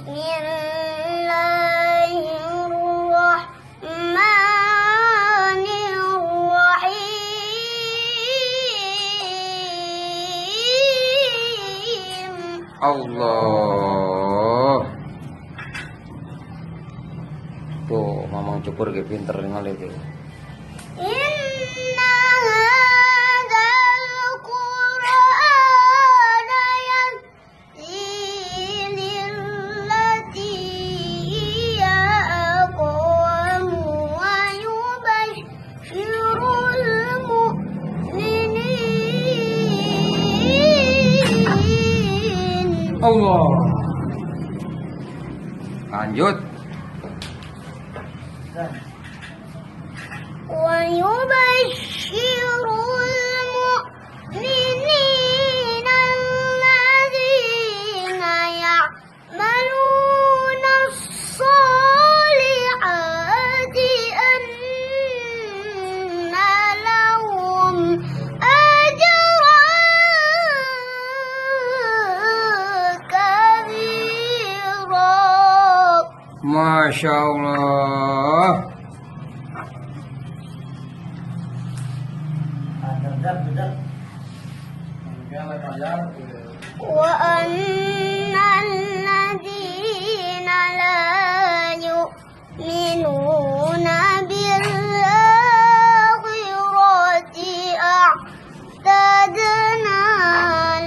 Bismillahirrahmanirrahim. Allah. Tuh, mamang cukur ge pinter ningali teh. Inna hadzal Qur'ana yahdi lillati hiya aqwam wa yubashshirul mu'minin. Allah. Lanjut. Wa yubashshirul mu'minina alladzina ya'maluna as-solihati anna lahum ajran kabira. Masya Allah. Wa annal ladzina la yu'minuna bil akhirati a'tadna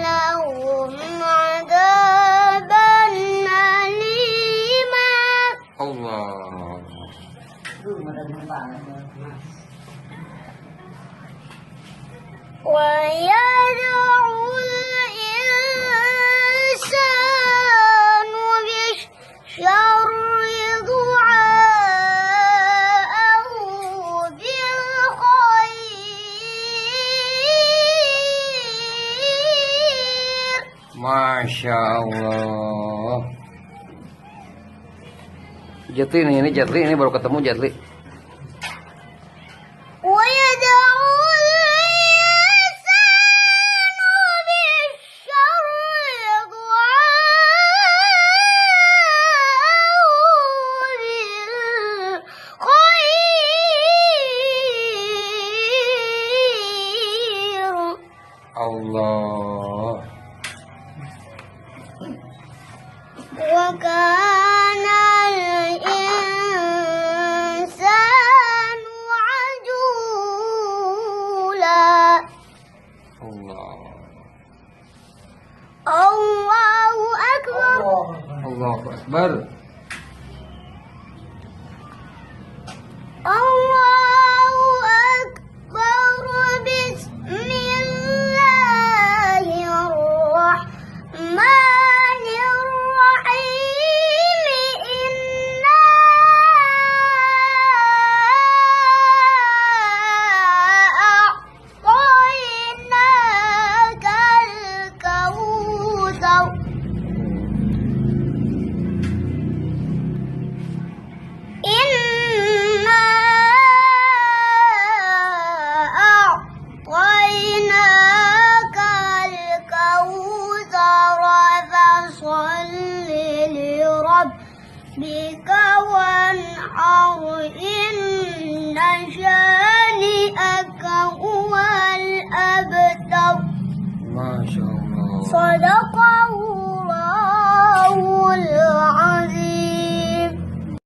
lahum 'adaban alima. Allah. Wa yad'ul insanu bisyarri du'aahu bil khair. Masya Allah. Jatli ini Jatli ini baru ketemu Jatli. Wa yad'ul insanu bisyarri du'aahu bil khair. Allah. Wa kana al-insanu ajula. Allah. Allahu akbar. Allahu Akbar. Allahu akbar. Bismillahirrahmanirrahim. Inna a'tainakal kautsar. Inna a'tainakal kautsar fasholli lirabbika wanhar inna shani'aka huwal abtar. Masya Allah. Sadaqallahu